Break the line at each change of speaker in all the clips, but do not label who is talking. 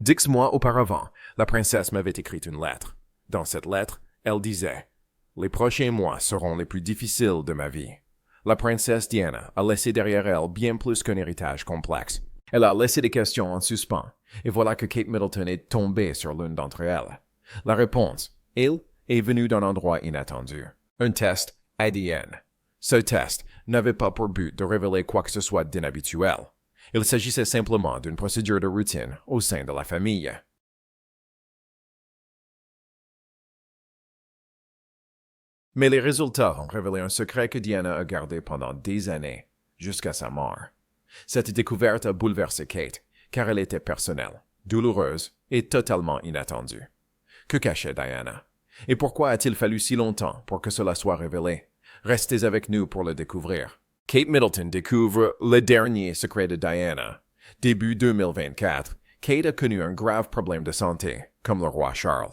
10 mois auparavant, la princesse m'avait écrit une lettre. Dans cette lettre, elle disait « Les prochains mois seront les plus difficiles de ma vie. » La princesse Diana a laissé derrière elle bien plus qu'un héritage complexe. Elle a laissé des questions en suspens, et voilà que Kate Middleton est tombée sur l'une d'entre elles. La réponse, elle, est venue d'un endroit inattendu. Un test ADN. Ce test n'avait pas pour but de révéler quoi que ce soit d'inhabituel. Il s'agissait simplement d'une procédure de routine au sein de la famille. Mais les résultats ont révélé un secret que Diana a gardé pendant des années, jusqu'à sa mort. Cette découverte a bouleversé Kate, car elle était personnelle, douloureuse et totalement inattendue. Que cachait Diana? Et pourquoi a-t-il fallu si longtemps pour que cela soit révélé? Restez avec nous pour le découvrir. Kate Middleton découvre le dernier secret de Diana. Début 2024, Kate a connu un grave problème de santé, comme le roi Charles.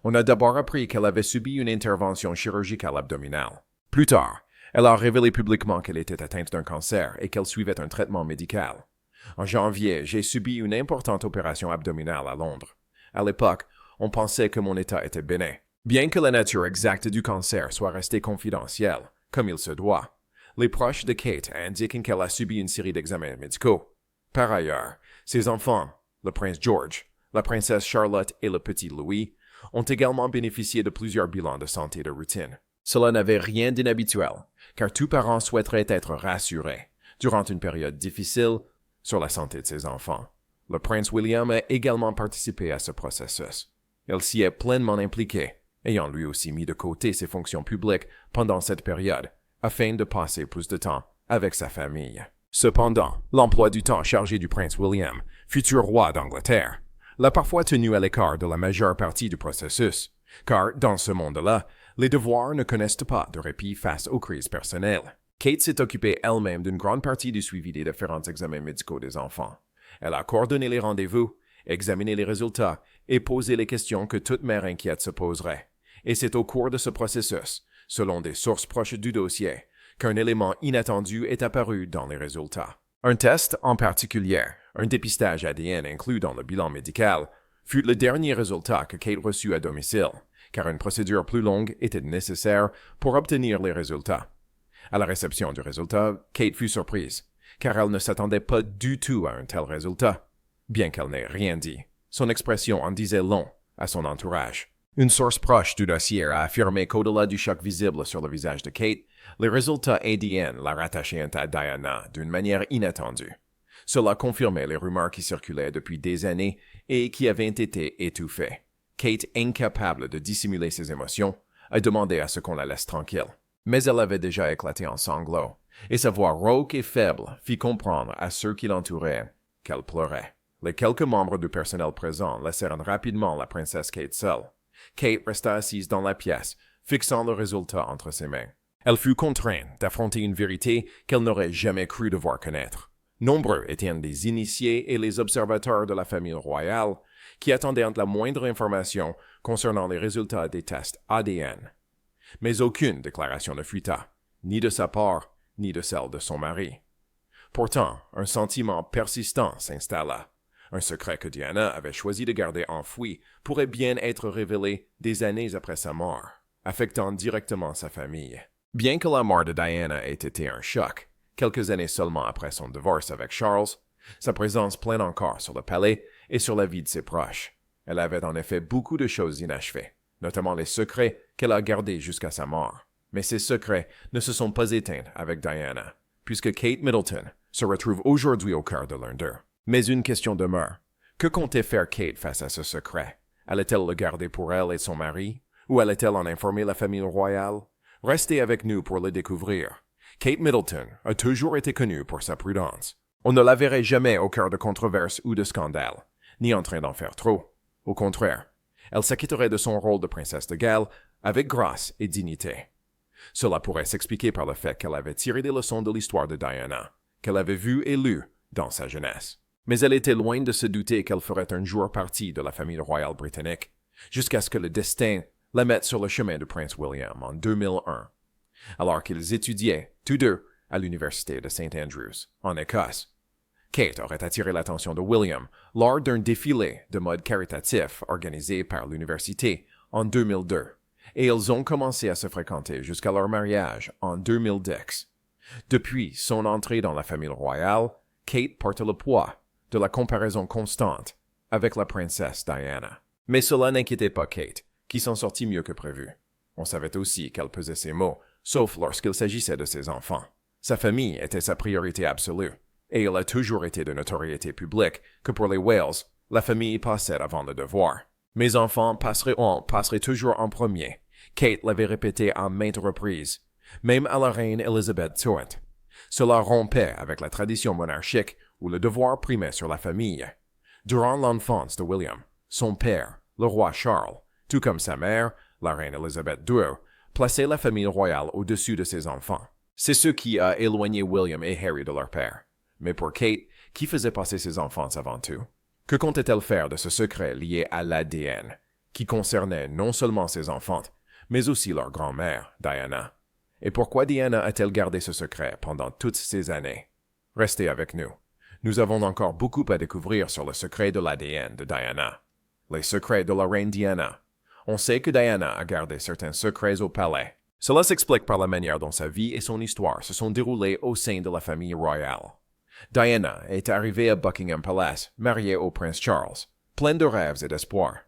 On a d'abord appris qu'elle avait subi une intervention chirurgicale abdominale. Plus tard, elle a révélé publiquement qu'elle était atteinte d'un cancer et qu'elle suivait un traitement médical. En janvier, j'ai subi une importante opération abdominale à Londres. À l'époque, on pensait que mon état était bénin. Bien que la nature exacte du cancer soit restée confidentielle, comme il se doit, les proches de Kate indiquent qu'elle a subi une série d'examens médicaux. Par ailleurs, ses enfants, le prince George, la princesse Charlotte et le petit Louis, ont également bénéficié de plusieurs bilans de santé de routine. Cela n'avait rien d'inhabituel, car tout parent souhaiterait être rassuré, durant une période difficile, sur la santé de ses enfants. Le prince William a également participé à ce processus. Il s'y est pleinement impliqué, ayant lui aussi mis de côté ses fonctions publiques pendant cette période, afin de passer plus de temps avec sa famille. Cependant, l'emploi du temps chargé du prince William, futur roi d'Angleterre, l'a parfois tenu à l'écart de la majeure partie du processus, car dans ce monde-là, les devoirs ne connaissent pas de répit face aux crises personnelles. Kate s'est occupée elle-même d'une grande partie du suivi des différents examens médicaux des enfants. Elle a coordonné les rendez-vous, examiné les résultats et posé les questions que toute mère inquiète se poserait. Et c'est au cours de ce processus, selon des sources proches du dossier, qu'un élément inattendu est apparu dans les résultats. Un test en particulier, un dépistage ADN inclus dans le bilan médical, fut le dernier résultat que Kate reçut à domicile, car une procédure plus longue était nécessaire pour obtenir les résultats. À la réception du résultat, Kate fut surprise, car elle ne s'attendait pas du tout à un tel résultat. Bien qu'elle n'ait rien dit, son expression en disait long à son entourage. Une source proche du dossier a affirmé qu'au-delà du choc visible sur le visage de Kate, les résultats ADN la rattachaient à Diana d'une manière inattendue. Cela confirmait les rumeurs qui circulaient depuis des années et qui avaient été étouffées. Kate, incapable de dissimuler ses émotions, a demandé à ce qu'on la laisse tranquille. Mais elle avait déjà éclaté en sanglots, et sa voix rauque et faible fit comprendre à ceux qui l'entouraient qu'elle pleurait. Les quelques membres du personnel présent laissèrent rapidement la princesse Kate seule. Kate resta assise dans la pièce, fixant le résultat entre ses mains. Elle fut contrainte d'affronter une vérité qu'elle n'aurait jamais cru devoir connaître. Nombreux étaient les initiés et les observateurs de la famille royale qui attendaient la moindre information concernant les résultats des tests ADN. Mais aucune déclaration ne fuita, ni de sa part, ni de celle de son mari. Pourtant, un sentiment persistant s'installa. Un secret que Diana avait choisi de garder enfoui pourrait bien être révélé des années après sa mort, affectant directement sa famille. Bien que la mort de Diana ait été un choc, quelques années seulement après son divorce avec Charles, sa présence plane encore sur le palais et sur la vie de ses proches. Elle avait en effet beaucoup de choses inachevées, notamment les secrets qu'elle a gardés jusqu'à sa mort. Mais ces secrets ne se sont pas éteints avec Diana, puisque Kate Middleton se retrouve aujourd'hui au cœur de l'un d'eux. Mais une question demeure. Que comptait faire Kate face à ce secret? Allait-elle le garder pour elle et son mari? Ou allait-elle en informer la famille royale? Restez avec nous pour le découvrir. Kate Middleton a toujours été connue pour sa prudence. On ne la verrait jamais au cœur de controverses ou de scandales, ni en train d'en faire trop. Au contraire, elle s'acquitterait de son rôle de princesse de Galles avec grâce et dignité. Cela pourrait s'expliquer par le fait qu'elle avait tiré des leçons de l'histoire de Diana, qu'elle avait vue et lue dans sa jeunesse. Mais elle était loin de se douter qu'elle ferait un jour partie de la famille royale britannique, jusqu'à ce que le destin la mette sur le chemin du prince William en 2001, alors qu'ils étudiaient, tous deux, à l'université de St. Andrews, en Écosse. Kate aurait attiré l'attention de William lors d'un défilé de mode caritatif organisé par l'université en 2002, et ils ont commencé à se fréquenter jusqu'à leur mariage en 2010. Depuis son entrée dans la famille royale, Kate porte le poids de la comparaison constante avec la princesse Diana. Mais cela n'inquiétait pas Kate, qui s'en sortit mieux que prévu. On savait aussi qu'elle pesait ses mots, sauf lorsqu'il s'agissait de ses enfants. Sa famille était sa priorité absolue, et il a toujours été de notoriété publique que pour les Wales, la famille passait avant le devoir. Mes enfants passeraient toujours en premier. Kate l'avait répété à maintes reprises, même à la reine Elizabeth II. Cela rompait avec la tradition monarchique où le devoir primait sur la famille. Durant l'enfance de William, son père, le roi Charles, tout comme sa mère, la reine Elizabeth II, plaçait la famille royale au-dessus de ses enfants. C'est ce qui a éloigné William et Harry de leur père. Mais pour Kate, qui faisait passer ses enfants avant tout? Que comptait-elle faire de ce secret lié à l'ADN, qui concernait non seulement ses enfants, mais aussi leur grand-mère, Diana? Et pourquoi Diana a-t-elle gardé ce secret pendant toutes ces années? Restez avec nous. Nous avons encore beaucoup à découvrir sur le secret de l'ADN de Diana. Les secrets de la reine Diana. On sait que Diana a gardé certains secrets au palais. Cela s'explique par la manière dont sa vie et son histoire se sont déroulées au sein de la famille royale. Diana est arrivée à Buckingham Palace, mariée au prince Charles, pleine de rêves et d'espoir.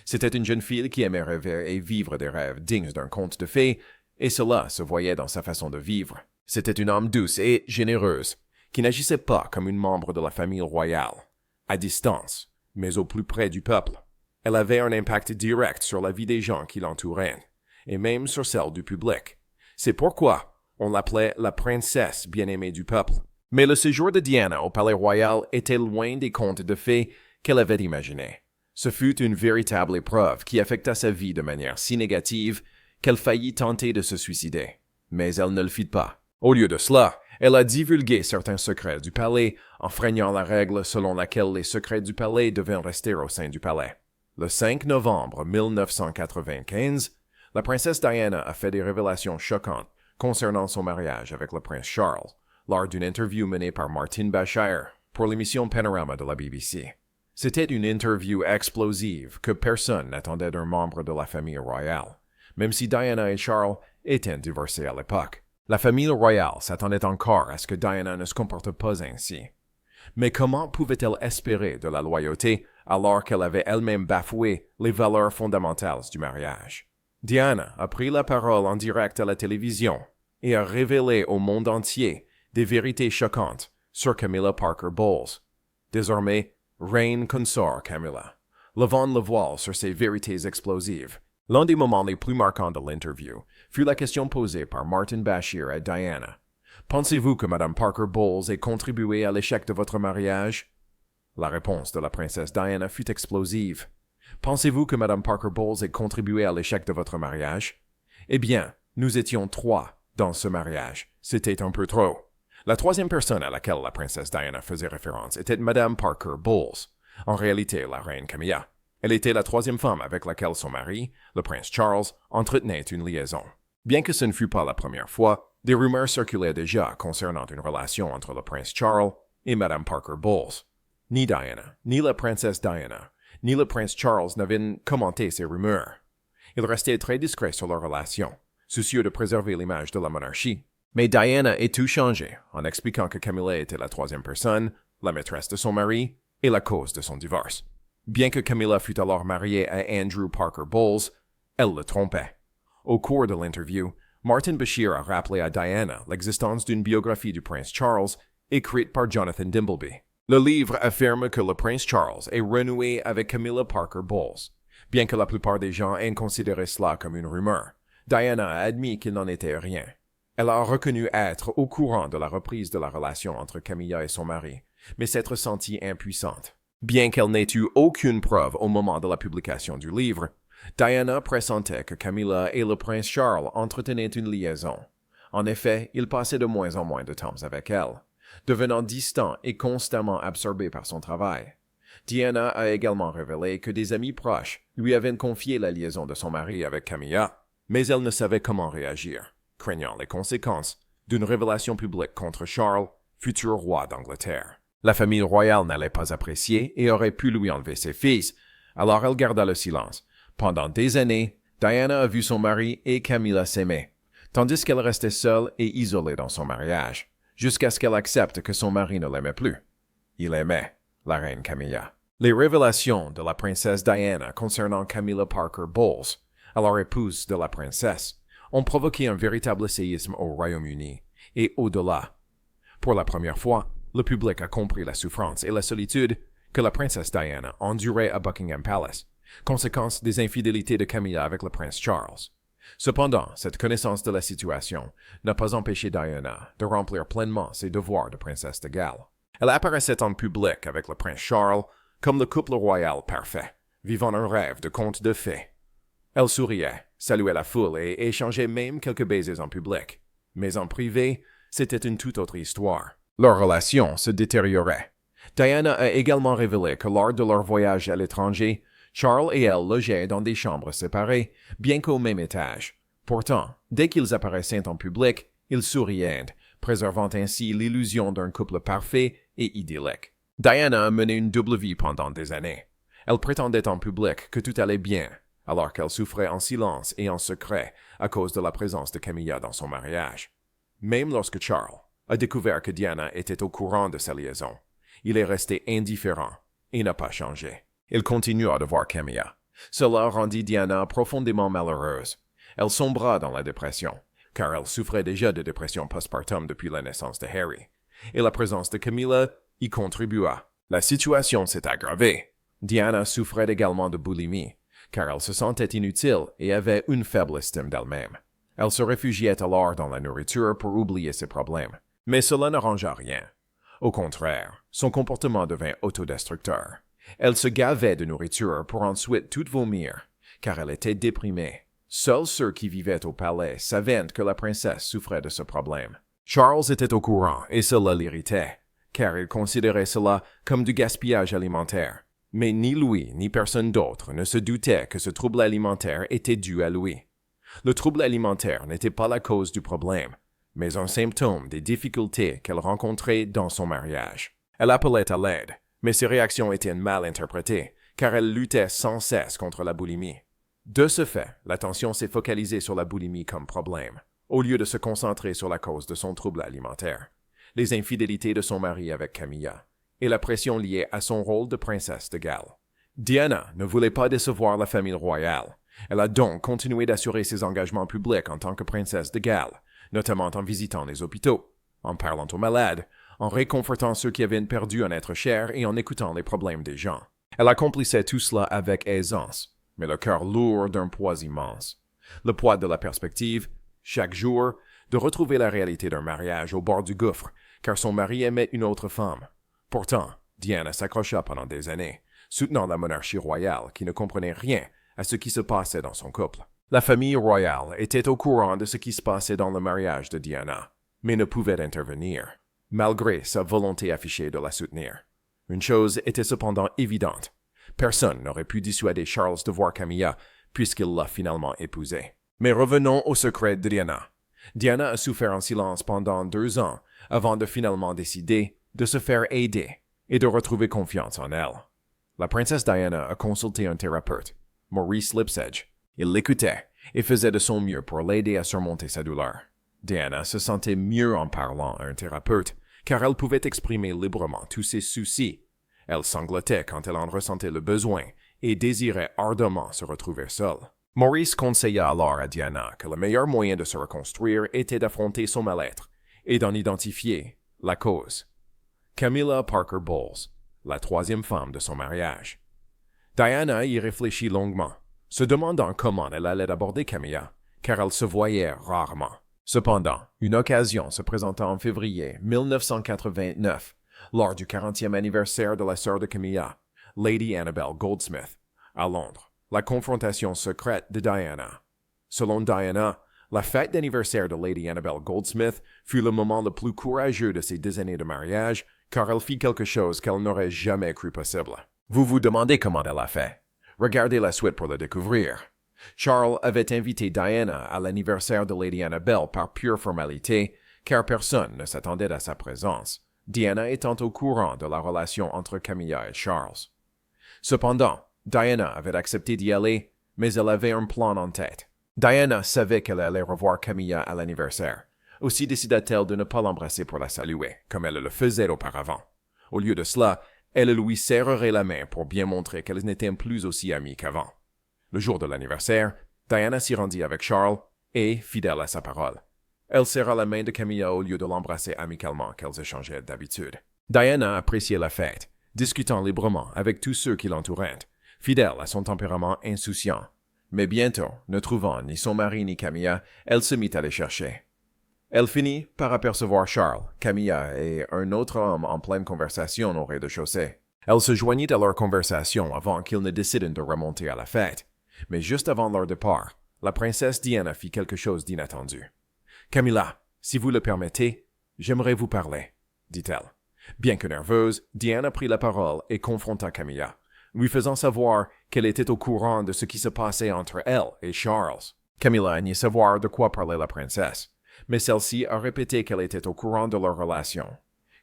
C'était une jeune fille qui aimait rêver et vivre des rêves dignes d'un conte de fées, et cela se voyait dans sa façon de vivre. C'était une âme douce et généreuse, qui n'agissait pas comme une membre de la famille royale, à distance, mais au plus près du peuple. Elle avait un impact direct sur la vie des gens qui l'entouraient, et même sur celle du public. C'est pourquoi on l'appelait la princesse bien-aimée du peuple. Mais le séjour de Diana au palais royal était loin des contes de fées qu'elle avait imaginés. Ce fut une véritable épreuve qui affecta sa vie de manière si négative qu'elle faillit tenter de se suicider. Mais elle ne le fit pas. Au lieu de cela, elle a divulgué certains secrets du palais, enfreignant la règle selon laquelle les secrets du palais devaient rester au sein du palais. Le 5 novembre 1995, la princesse Diana a fait des révélations choquantes concernant son mariage avec le prince Charles, lors d'une interview menée par Martin Bashir pour l'émission Panorama de la BBC. C'était une interview explosive que personne n'attendait d'un membre de la famille royale, même si Diana et Charles étaient divorcés à l'époque. La famille royale s'attendait encore à ce que Diana ne se comporte pas ainsi. Mais comment pouvait-elle espérer de la loyauté alors qu'elle avait elle-même bafoué les valeurs fondamentales du mariage? Diana a pris la parole en direct à la télévision et a révélé au monde entier des vérités choquantes sur Camilla Parker Bowles, désormais reine consort Camilla, levant le voile sur ces vérités explosives. L'un des moments les plus marquants de l'interview fut la question posée par Martin Bashir à Diana. Pensez-vous que Mme Parker Bowles ait contribué à l'échec de votre mariage? La réponse de la princesse Diana fut explosive. Pensez-vous que Mme Parker Bowles ait contribué à l'échec de votre mariage? Eh bien, nous étions 3 dans ce mariage. C'était un peu trop. La troisième personne à laquelle la princesse Diana faisait référence était Mme Parker Bowles, en réalité la reine Camilla. Elle était la troisième femme avec laquelle son mari, le prince Charles, entretenait une liaison. Bien que ce ne fût pas la première fois, des rumeurs circulaient déjà concernant une relation entre le prince Charles et Mme Parker Bowles. Ni Diana, ni la princesse Diana, ni le prince Charles n'avaient commenté ces rumeurs. Ils restaient très discrets sur leur relation, soucieux de préserver l'image de la monarchie. Mais Diana a tout changé en expliquant que Camilla était la troisième personne, la maîtresse de son mari et la cause de son divorce. Bien que Camilla fût alors mariée à Andrew Parker Bowles, elle le trompait. Au cours de l'interview, Martin Bashir a rappelé à Diana l'existence d'une biographie du prince Charles écrite par Jonathan Dimbleby. Le livre affirme que le prince Charles est renoué avec Camilla Parker Bowles. Bien que la plupart des gens aient considéré cela comme une rumeur, Diana a admis qu'il n'en était rien. Elle a reconnu être au courant de la reprise de la relation entre Camilla et son mari, mais s'être sentie impuissante. Bien qu'elle n'ait eu aucune preuve au moment de la publication du livre, Diana pressentait que Camilla et le prince Charles entretenaient une liaison. En effet, il passait de moins en moins de temps avec elle, devenant distant et constamment absorbé par son travail. Diana a également révélé que des amis proches lui avaient confié la liaison de son mari avec Camilla, mais elle ne savait comment réagir, craignant les conséquences d'une révélation publique contre Charles, futur roi d'Angleterre. La famille royale n'allait pas apprécier et aurait pu lui enlever ses fils, alors elle garda le silence. Pendant des années, Diana a vu son mari et Camilla s'aimer, tandis qu'elle restait seule et isolée dans son mariage, jusqu'à ce qu'elle accepte que son mari ne l'aimait plus. Il aimait la reine Camilla. Les révélations de la princesse Diana concernant Camilla Parker Bowles, alors épouse de la princesse, ont provoqué un véritable séisme au Royaume-Uni et au-delà. Pour la première fois, le public a compris la souffrance et la solitude que la princesse Diana endurait à Buckingham Palace, conséquence des infidélités de Camilla avec le prince Charles. Cependant, cette connaissance de la situation n'a pas empêché Diana de remplir pleinement ses devoirs de princesse de Galles. Elle apparaissait en public avec le prince Charles comme le couple royal parfait, vivant un rêve de conte de fées. Elle souriait, saluait la foule et échangeait même quelques baisers en public. Mais en privé, c'était une toute autre histoire. Leur relation se détériorait. Diana a également révélé que lors de leur voyage à l'étranger, Charles et elle logeaient dans des chambres séparées, bien qu'au même étage. Pourtant, dès qu'ils apparaissaient en public, ils souriaient, préservant ainsi l'illusion d'un couple parfait et idyllique. Diana a mené une double vie pendant des années. Elle prétendait en public que tout allait bien, alors qu'elle souffrait en silence et en secret à cause de la présence de Camilla dans son mariage. Même lorsque Charles a découvert que Diana était au courant de sa liaison, il est resté indifférent et n'a pas changé. Il continua de voir Camilla. Cela rendit Diana profondément malheureuse. Elle sombra dans la dépression, car elle souffrait déjà de dépression postpartum depuis la naissance de Harry. Et la présence de Camilla y contribua. La situation s'est aggravée. Diana souffrait également de boulimie, car elle se sentait inutile et avait une faible estime d'elle-même. Elle se réfugiait alors dans la nourriture pour oublier ses problèmes. Mais cela n'arrangea rien. Au contraire, son comportement devint autodestructeur. Elle se gavait de nourriture pour ensuite tout vomir, car elle était déprimée. Seuls ceux qui vivaient au palais savaient que la princesse souffrait de ce problème. Charles était au courant et cela l'irritait, car il considérait cela comme du gaspillage alimentaire. Mais ni lui ni personne d'autre ne se doutait que ce trouble alimentaire était dû à lui. Le trouble alimentaire n'était pas la cause du problème, mais un symptôme des difficultés qu'elle rencontrait dans son mariage. Elle appelait à l'aide, mais ses réactions étaient mal interprétées, car elle luttait sans cesse contre la boulimie. De ce fait, l'attention s'est focalisée sur la boulimie comme problème, au lieu de se concentrer sur la cause de son trouble alimentaire, les infidélités de son mari avec Camilla, et la pression liée à son rôle de princesse de Galles. Diana ne voulait pas décevoir la famille royale. Elle a donc continué d'assurer ses engagements publics en tant que princesse de Galles, notamment en visitant les hôpitaux, en parlant aux malades, en réconfortant ceux qui avaient perdu un être cher et en écoutant les problèmes des gens. Elle accomplissait tout cela avec aisance, mais le cœur lourd d'un poids immense. Le poids de la perspective, chaque jour, de retrouver la réalité d'un mariage au bord du gouffre, car son mari aimait une autre femme. Pourtant, Diana s'accrocha pendant des années, soutenant la monarchie royale qui ne comprenait rien à ce qui se passait dans son couple. La famille royale était au courant de ce qui se passait dans le mariage de Diana, mais ne pouvait intervenir, malgré sa volonté affichée de la soutenir. Une chose était cependant évidente. Personne n'aurait pu dissuader Charles de voir Camilla, puisqu'il l'a finalement épousée. Mais revenons au secret de Diana. Diana a souffert en silence pendant 2 ans, avant de finalement décider de se faire aider et de retrouver confiance en elle. La princesse Diana a consulté un thérapeute, Maurice Lipsedge. Il l'écoutait et faisait de son mieux pour l'aider à surmonter sa douleur. Diana se sentait mieux en parlant à un thérapeute, car elle pouvait exprimer librement tous ses soucis. Elle sanglotait quand elle en ressentait le besoin et désirait ardemment se retrouver seule. Maurice conseilla alors à Diana que le meilleur moyen de se reconstruire était d'affronter son mal-être et d'en identifier la cause. Camilla Parker Bowles, la 3e femme de son mariage. Diana y réfléchit longuement, se demandant comment elle allait aborder Camilla, car elle se voyait rarement. Cependant, une occasion se présenta en février 1989, lors du 40e anniversaire de la sœur de Camilla, Lady Annabel Goldsmith, à Londres. La confrontation secrète de Diana. Selon Diana, la fête d'anniversaire de Lady Annabel Goldsmith fut le moment le plus courageux de ses 2 années de mariage, car elle fit quelque chose qu'elle n'aurait jamais cru possible. Vous vous demandez comment elle a fait? Regardez la suite pour le découvrir. Charles avait invité Diana à l'anniversaire de Lady Annabel par pure formalité, car personne ne s'attendait à sa présence. Diana étant au courant de la relation entre Camilla et Charles. Cependant, Diana avait accepté d'y aller, mais elle avait un plan en tête. Diana savait qu'elle allait revoir Camilla à l'anniversaire. Aussi décida-t-elle de ne pas l'embrasser pour la saluer, comme elle le faisait auparavant. Au lieu de cela, elle lui serrerait la main pour bien montrer qu'elles n'étaient plus aussi amies qu'avant. Le jour de l'anniversaire, Diana s'y rendit avec Charles et, fidèle à sa parole, elle serra la main de Camilla au lieu de l'embrasser amicalement qu'elles échangeaient d'habitude. Diana appréciait la fête, discutant librement avec tous ceux qui l'entouraient, fidèle à son tempérament insouciant. Mais bientôt, ne trouvant ni son mari ni Camilla, elle se mit à les chercher. Elle finit par apercevoir Charles, Camilla et un autre homme en pleine conversation au rez-de-chaussée. Elle se joignit à leur conversation avant qu'ils ne décident de remonter à la fête. Mais juste avant leur départ, la princesse Diana fit quelque chose d'inattendu. « Camilla, si vous le permettez, j'aimerais vous parler, » dit-elle. Bien que nerveuse, Diana prit la parole et confronta Camilla, lui faisant savoir qu'elle était au courant de ce qui se passait entre elle et Charles. Camilla niait savoir de quoi parlait la princesse, mais celle-ci a répété qu'elle était au courant de leur relation.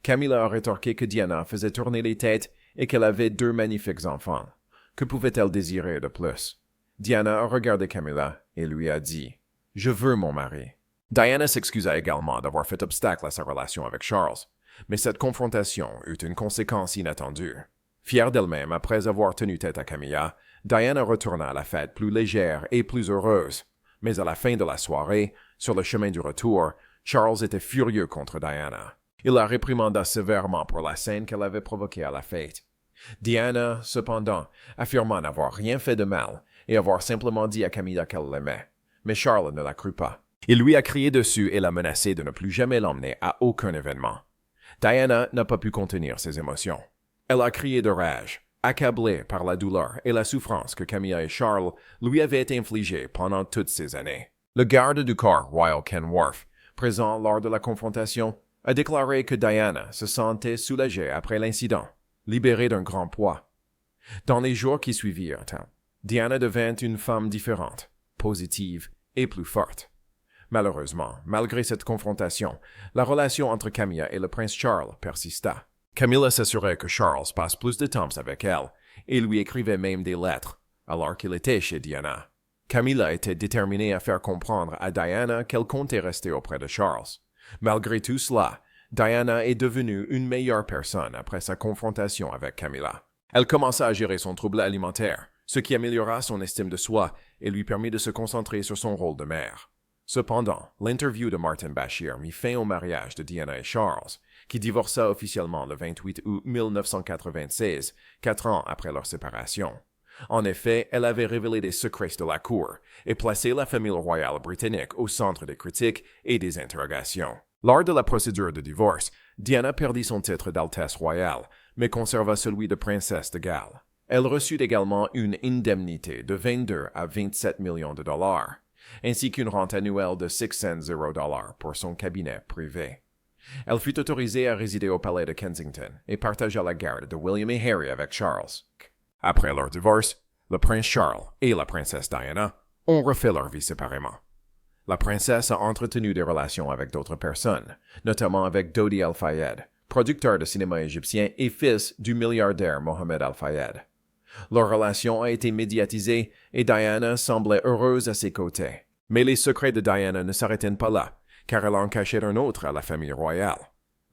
Camilla a rétorqué que Diana faisait tourner les têtes et qu'elle avait 2 magnifiques enfants. Que pouvait-elle désirer de plus? Diana a regardé Camilla et lui a dit « Je veux mon mari ». Diana s'excusa également d'avoir fait obstacle à sa relation avec Charles, mais cette confrontation eut une conséquence inattendue. Fière d'elle-même après avoir tenu tête à Camilla, Diana retourna à la fête plus légère et plus heureuse. Mais à la fin de la soirée, sur le chemin du retour, Charles était furieux contre Diana. Il la réprimanda sévèrement pour la scène qu'elle avait provoquée à la fête. Diana, cependant, affirma n'avoir rien fait de mal et avoir simplement dit à Camilla qu'elle l'aimait. Mais Charles ne la crut pas. Il lui a crié dessus et l'a menacé de ne plus jamais l'emmener à aucun événement. Diana n'a pas pu contenir ses émotions. Elle a crié de rage, accablée par la douleur et la souffrance que Camilla et Charles lui avaient infligées pendant toutes ces années. Le garde du corps Royal Kenworth, présent lors de la confrontation, a déclaré que Diana se sentait soulagée après l'incident, libérée d'un grand poids. Dans les jours qui suivirent, Diana devint une femme différente, positive et plus forte. Malheureusement, malgré cette confrontation, la relation entre Camilla et le prince Charles persista. Camilla s'assurait que Charles passe plus de temps avec elle et lui écrivait même des lettres, alors qu'il était chez Diana. Camilla était déterminée à faire comprendre à Diana qu'elle comptait rester auprès de Charles. Malgré tout cela, Diana est devenue une meilleure personne après sa confrontation avec Camilla. Elle commença à gérer son trouble alimentaire, ce qui améliora son estime de soi et lui permit de se concentrer sur son rôle de mère. Cependant, l'interview de Martin Bashir mit fin au mariage de Diana et Charles, qui divorça officiellement le 28 août 1996, 4 ans après leur séparation. En effet, elle avait révélé des secrets de la cour et placé la famille royale britannique au centre des critiques et des interrogations. Lors de la procédure de divorce, Diana perdit son titre d'Altesse royale, mais conserva celui de princesse de Galles. Elle reçut également une indemnité de 22 à 27 millions de dollars, ainsi qu'une rente annuelle de $600 pour son cabinet privé. Elle fut autorisée à résider au palais de Kensington et partagea la garde de William et Harry avec Charles. Après leur divorce, le prince Charles et la princesse Diana ont refait leur vie séparément. La princesse a entretenu des relations avec d'autres personnes, notamment avec Dodi Al-Fayed, producteur de cinéma égyptien et fils du milliardaire Mohamed Al-Fayed. Leur relation a été médiatisée et Diana semblait heureuse à ses côtés. Mais les secrets de Diana ne s'arrêtaient pas là, car elle en cachait un autre à la famille royale.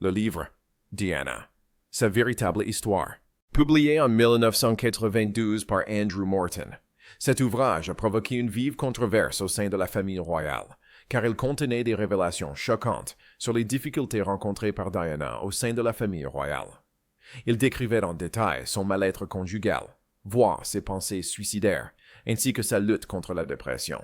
Le livre Diana, sa véritable histoire. Publié en 1992 par Andrew Morton, cet ouvrage a provoqué une vive controverse au sein de la famille royale, car il contenait des révélations choquantes sur les difficultés rencontrées par Diana au sein de la famille royale. Il décrivait en détail son mal-être conjugal, voire ses pensées suicidaires, ainsi que sa lutte contre la dépression.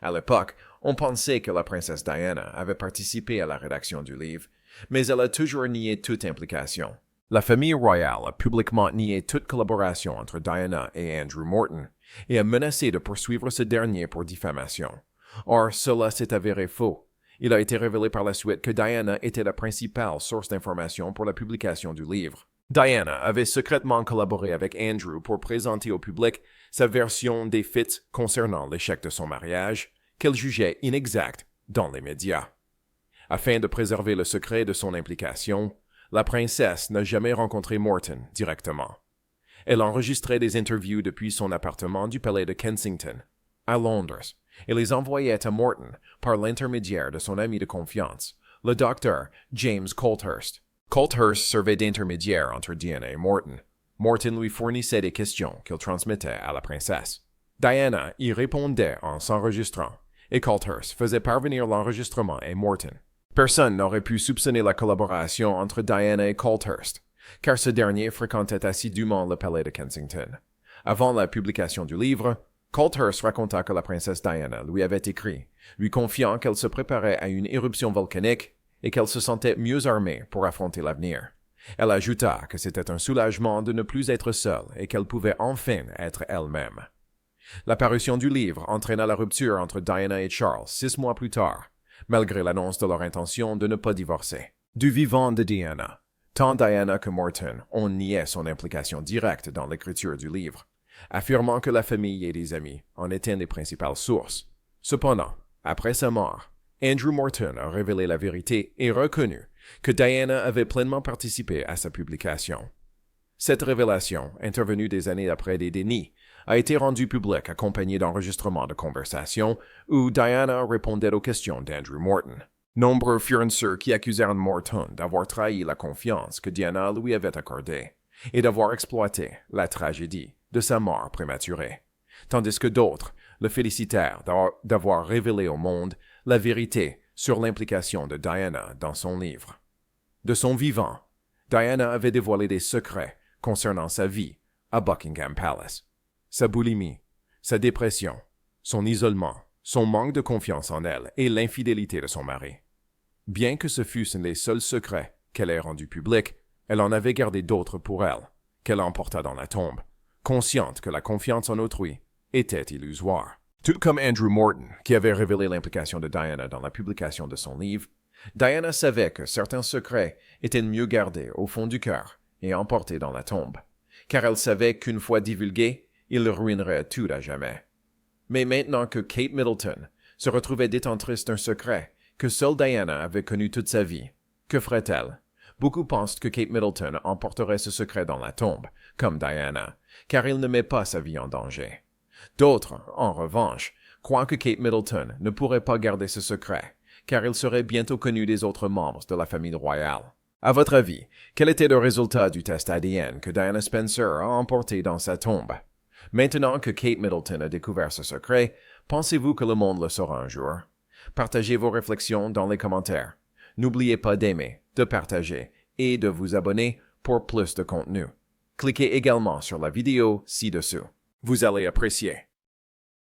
À l'époque, on pensait que la princesse Diana avait participé à la rédaction du livre, mais elle a toujours nié toute implication. La famille royale a publiquement nié toute collaboration entre Diana et Andrew Morton et a menacé de poursuivre ce dernier pour diffamation. Or, cela s'est avéré faux. Il a été révélé par la suite que Diana était la principale source d'information pour la publication du livre. Diana avait secrètement collaboré avec Andrew pour présenter au public sa version des faits concernant l'échec de son mariage, qu'elle jugeait inexacte dans les médias. Afin de préserver le secret de son implication, La princesse n'a jamais rencontré Morton directement. Elle enregistrait des interviews depuis son appartement du palais de Kensington, à Londres, et les envoyait à Morton par l'intermédiaire de son ami de confiance, le docteur James Colthurst. Colthurst servait d'intermédiaire entre Diana et Morton. Morton lui fournissait des questions qu'il transmettait à la princesse. Diana y répondait en s'enregistrant, et Colthurst faisait parvenir l'enregistrement à Morton. Personne n'aurait pu soupçonner la collaboration entre Diana et Colthurst, car ce dernier fréquentait assidûment le palais de Kensington. Avant la publication du livre, Colthurst raconta que la princesse Diana lui avait écrit, lui confiant qu'elle se préparait à une éruption volcanique et qu'elle se sentait mieux armée pour affronter l'avenir. Elle ajouta que c'était un soulagement de ne plus être seule et qu'elle pouvait enfin être elle-même. La parution du livre entraîna la rupture entre Diana et Charles 6 mois plus tard, malgré l'annonce de leur intention de ne pas divorcer. Du vivant de Diana, tant Diana que Morton ont nié son implication directe dans l'écriture du livre, affirmant que la famille et les amis en étaient les principales sources. Cependant, après sa mort, Andrew Morton a révélé la vérité et reconnu que Diana avait pleinement participé à sa publication. Cette révélation, intervenue des années après des dénis, a été rendue publique accompagnée d'enregistrements de conversations où Diana répondait aux questions d'Andrew Morton. Nombreux furent ceux qui accusèrent Morton d'avoir trahi la confiance que Diana lui avait accordée et d'avoir exploité la tragédie de sa mort prématurée, tandis que d'autres le félicitèrent d'avoir révélé au monde la vérité sur l'implication de Diana dans son livre. De son vivant, Diana avait dévoilé des secrets concernant sa vie à Buckingham Palace. Sa boulimie, sa dépression, son isolement, son manque de confiance en elle et l'infidélité de son mari. Bien que ce fussent les seuls secrets qu'elle ait rendus publics, elle en avait gardé d'autres pour elle, qu'elle emporta dans la tombe, consciente que la confiance en autrui était illusoire. Tout comme Andrew Morton, qui avait révélé l'implication de Diana dans la publication de son livre, Diana savait que certains secrets étaient mieux gardés au fond du cœur et emportés dans la tombe, car elle savait qu'une fois divulgués, ils ruineraient tout à jamais. Mais maintenant que Kate Middleton se retrouvait détentrice d'un secret que seule Diana avait connu toute sa vie, que ferait-elle? Beaucoup pensent que Kate Middleton emporterait ce secret dans la tombe, comme Diana, car il ne met pas sa vie en danger. D'autres, en revanche, croient que Kate Middleton ne pourrait pas garder ce secret, car il serait bientôt connu des autres membres de la famille royale. À votre avis, quel était le résultat du test ADN que Diana Spencer a emporté dans sa tombe? Maintenant que Kate Middleton a découvert ce secret, pensez-vous que le monde le saura un jour? Partagez vos réflexions dans les commentaires. N'oubliez pas d'aimer, de partager et de vous abonner pour plus de contenu. Cliquez également sur la vidéo ci-dessous. Vous allez apprécier.